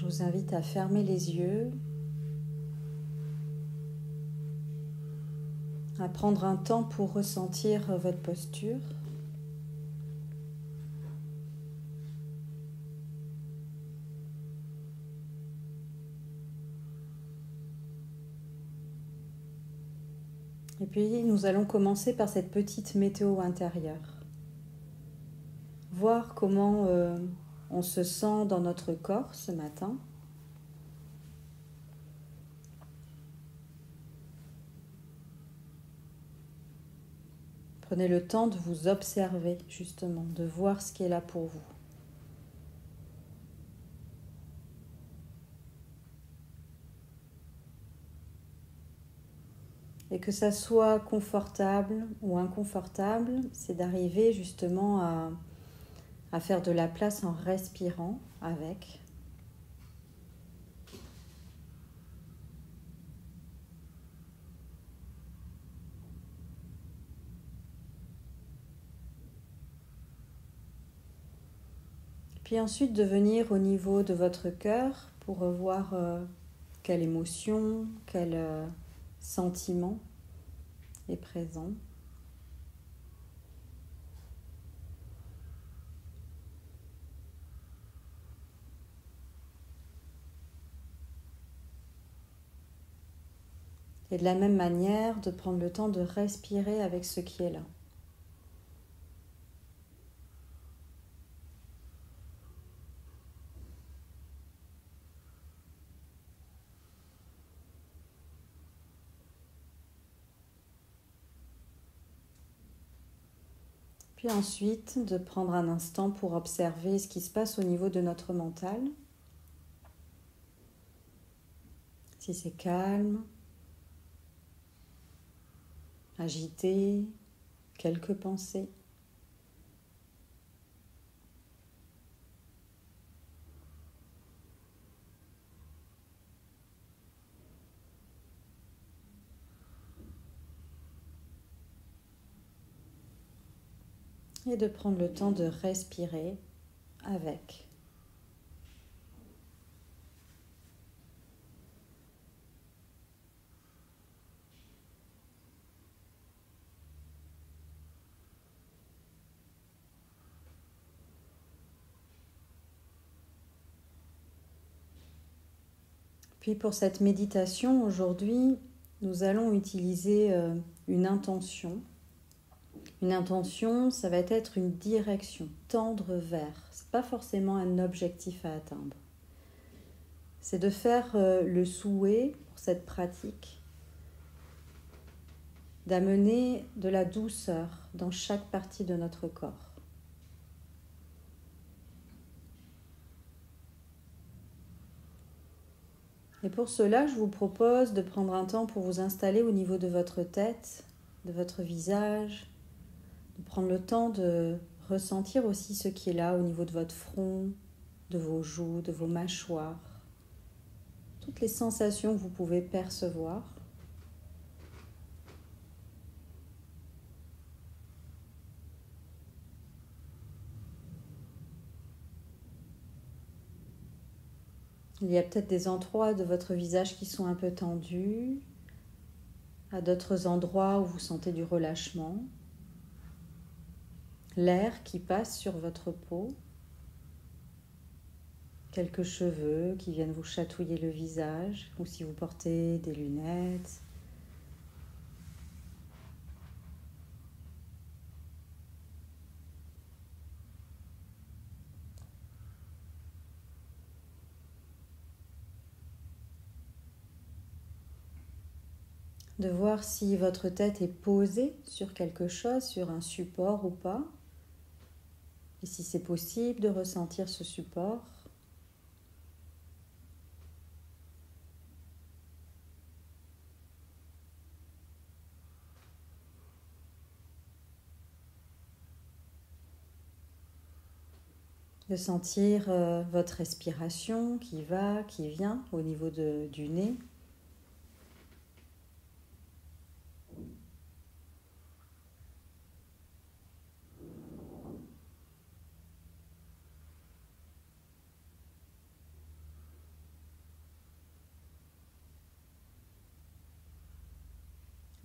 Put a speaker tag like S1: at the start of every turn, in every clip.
S1: Je vous invite à fermer les yeux, à prendre un temps pour ressentir votre posture. Et puis nous allons commencer par cette petite météo intérieure. Voir comment on se sent dans notre corps ce matin. Prenez le temps de vous observer justement, de voir ce qui est là pour vous. Et que ça soit confortable ou inconfortable, c'est d'arriver justement à faire de la place en respirant avec. Puis ensuite de venir au niveau de votre cœur pour voir quelle émotion, quel sentiment est présent. Et de la même manière, de prendre le temps de respirer avec ce qui est là. Puis ensuite, de prendre un instant pour observer ce qui se passe au niveau de notre mental. Si c'est calme, agité, quelques pensées. Et de prendre le temps de respirer avec. Puis pour cette méditation, aujourd'hui, nous allons utiliser une intention. Une intention, ça va être une direction, tendre vers. Ce n'est pas forcément un objectif à atteindre. C'est de faire le souhait pour cette pratique, d'amener de la douceur dans chaque partie de notre corps. Et pour cela, je vous propose de prendre un temps pour vous installer au niveau de votre tête, de votre visage, de prendre le temps de ressentir aussi ce qui est là au niveau de votre front, de vos joues, de vos mâchoires, toutes les sensations que vous pouvez percevoir. Il y a peut-être des endroits de votre visage qui sont un peu tendus, à d'autres endroits où vous sentez du relâchement, l'air qui passe sur votre peau, quelques cheveux qui viennent vous chatouiller le visage, ou si vous portez des lunettes. De voir si votre tête est posée sur quelque chose, sur un support ou pas. Et si c'est possible de ressentir ce support. De sentir votre respiration qui va, qui vient au niveau du nez.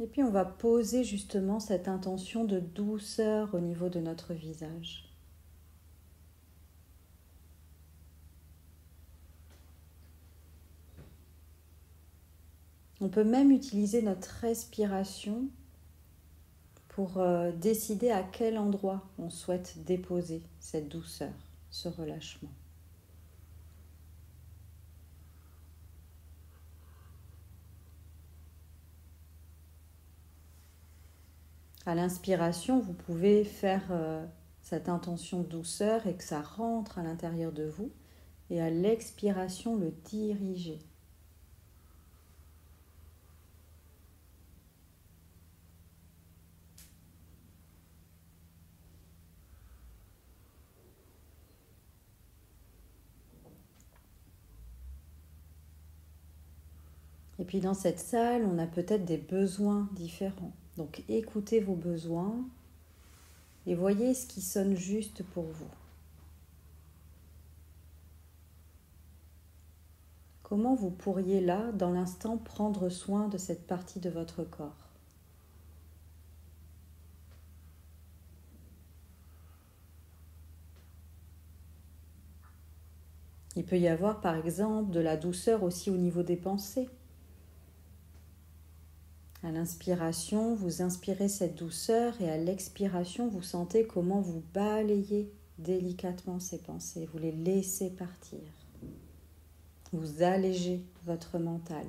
S1: Et puis on va poser justement cette intention de douceur au niveau de notre visage. On peut même utiliser notre respiration pour décider à quel endroit on souhaite déposer cette douceur, ce relâchement. À l'inspiration, vous pouvez faire cette intention de douceur et que ça rentre à l'intérieur de vous. Et à l'expiration, le diriger. Et puis dans cette salle, on a peut-être des besoins différents. Donc écoutez vos besoins et voyez ce qui sonne juste pour vous. Comment vous pourriez là, dans l'instant, prendre soin de cette partie de votre corps? Il peut y avoir par exemple de la douceur aussi au niveau des pensées. À l'inspiration, vous inspirez cette douceur et à l'expiration, vous sentez comment vous balayez délicatement ces pensées, vous les laissez partir. Vous allégez votre mental.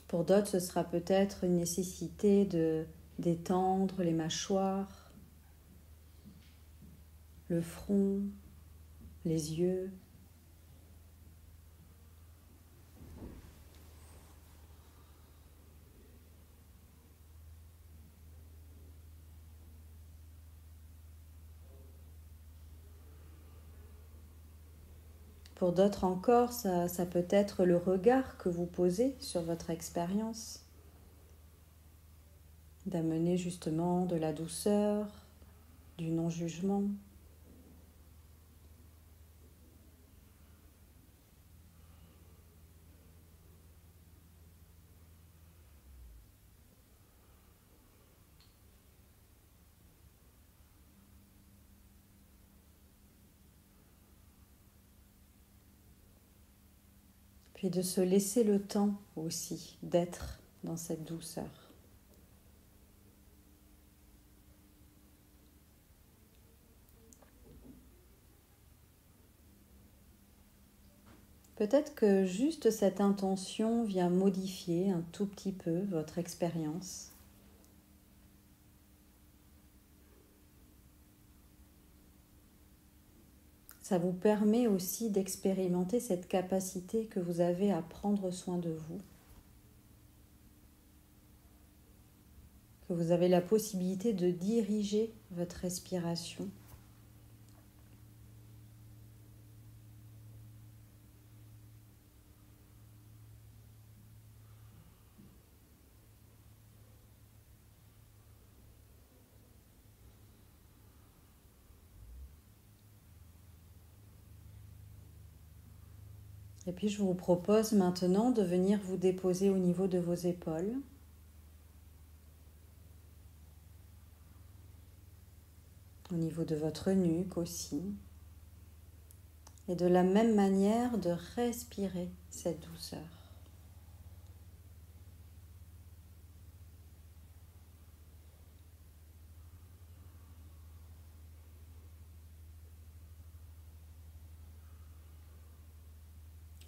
S1: Pour d'autres, ce sera peut-être une nécessité de détendre les mâchoires, le front, les yeux. Pour d'autres encore, ça peut être le regard que vous posez sur votre expérience, d'amener justement de la douceur, du non-jugement. Puis de se laisser le temps aussi d'être dans cette douceur. Peut-être que juste cette intention vient modifier un tout petit peu votre expérience. Ça vous permet aussi d'expérimenter cette capacité que vous avez à prendre soin de vous, que vous avez la possibilité de diriger votre respiration. Et puis je vous propose maintenant de venir vous déposer au niveau de vos épaules. Au niveau de votre nuque aussi. Et de la même manière de respirer cette douceur.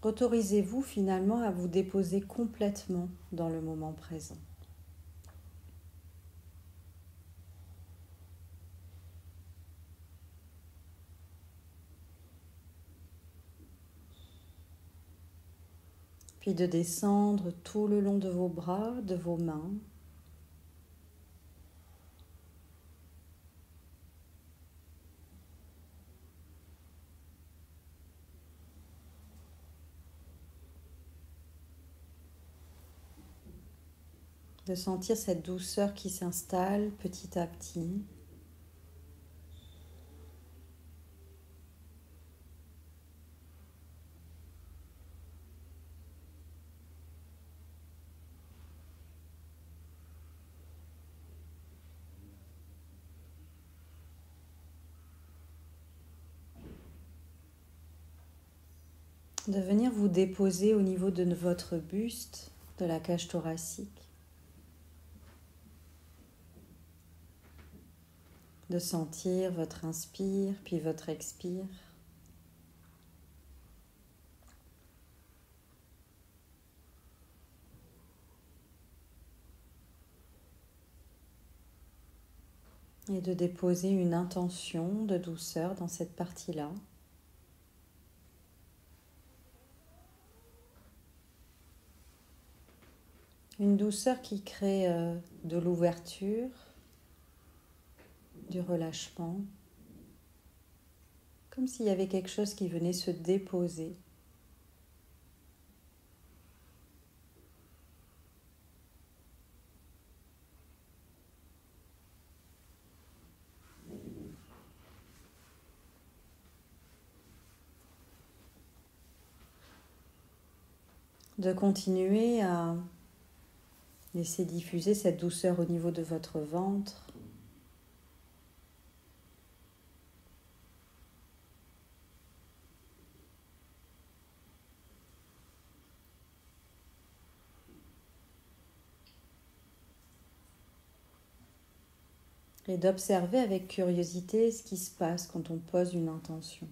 S1: Autorisez-vous finalement à vous déposer complètement dans le moment présent. Puis de descendre tout le long de vos bras, de vos mains. De sentir cette douceur qui s'installe petit à petit. de venir vous déposer au niveau de votre buste, de la cage thoracique, de sentir votre inspire puis votre expire. Et de déposer une intention de douceur dans cette partie-là. Une douceur qui crée de l'ouverture, du relâchement, comme s'il y avait quelque chose qui venait se déposer. De continuer à laisser diffuser cette douceur au niveau de votre ventre. Et d'observer avec curiosité ce qui se passe quand on pose une intention.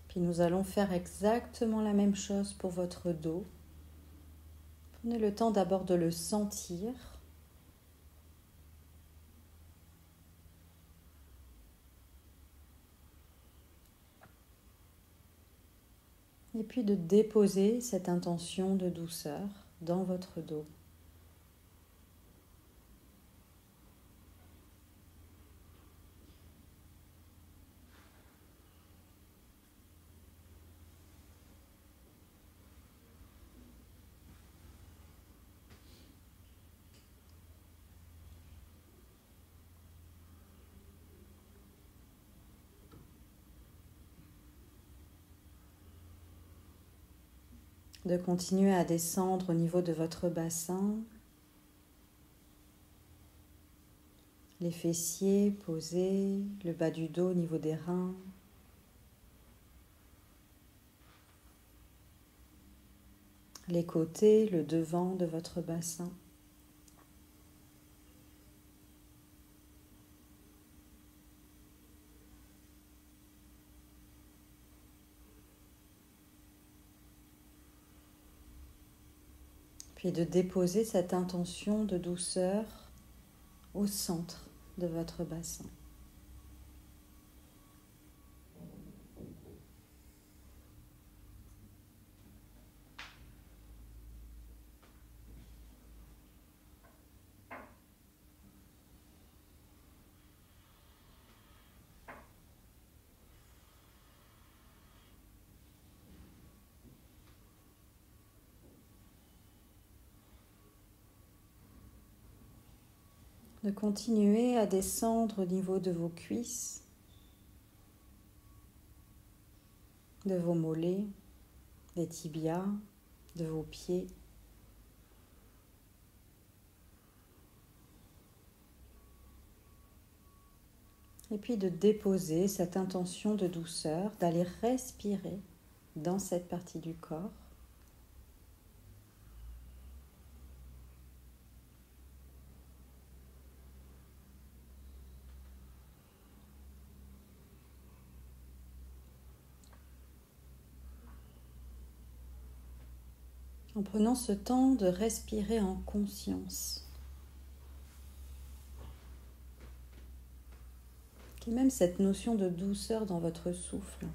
S1: Puis nous allons faire exactement la même chose pour votre dos. Prenez le temps d'abord de le sentir. Et puis de déposer cette intention de douceur dans votre dos. De continuer à descendre au niveau de votre bassin, les fessiers posés, le bas du dos au niveau des reins, les côtés, le devant de votre bassin. Puis de déposer cette intention de douceur au centre de votre bassin. De continuer à descendre au niveau de vos cuisses, de vos mollets, des tibias, de vos pieds. Et puis de déposer cette intention de douceur, d'aller respirer dans cette partie du corps. En prenant ce temps de respirer en conscience. Et même cette notion de douceur dans votre souffle.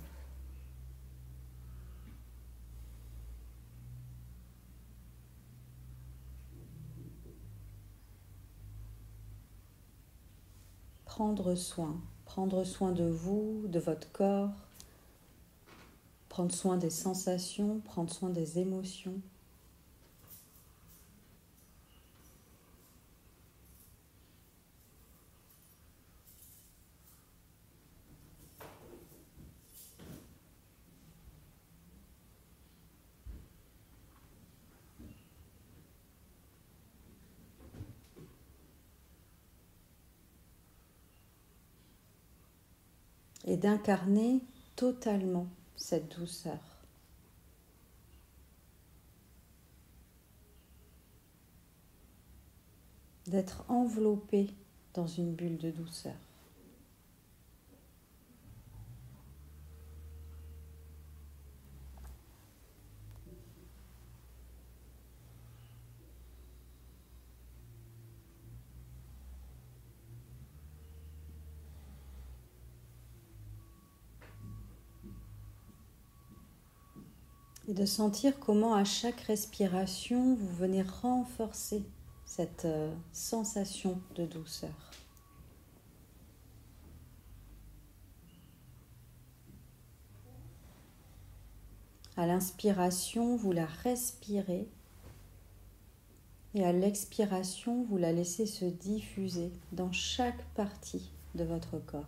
S1: Prendre soin prendre soin de vous, de votre corps, prendre soin des sensations, prendre soin des émotions. Et d'incarner totalement cette douceur. D'être enveloppé dans une bulle de douceur. Et de sentir comment à chaque respiration, vous venez renforcer cette sensation de douceur. À l'inspiration, vous la respirez et à l'expiration, vous la laissez se diffuser dans chaque partie de votre corps.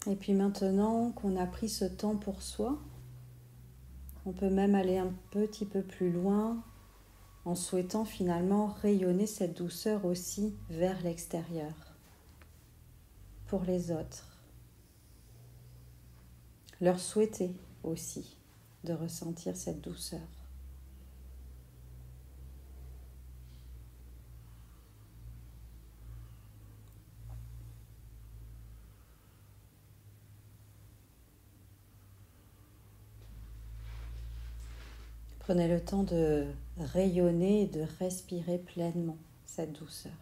S1: Et puis maintenant qu'on a pris ce temps pour soi, on peut même aller un petit peu plus loin en souhaitant finalement rayonner cette douceur aussi vers l'extérieur, pour les autres. Leur souhaiter aussi de ressentir cette douceur. Prenez le temps de rayonner et de respirer pleinement cette douceur.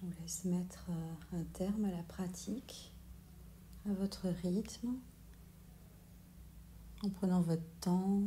S1: Je vous laisse mettre un terme à la pratique, à votre rythme, en prenant votre temps,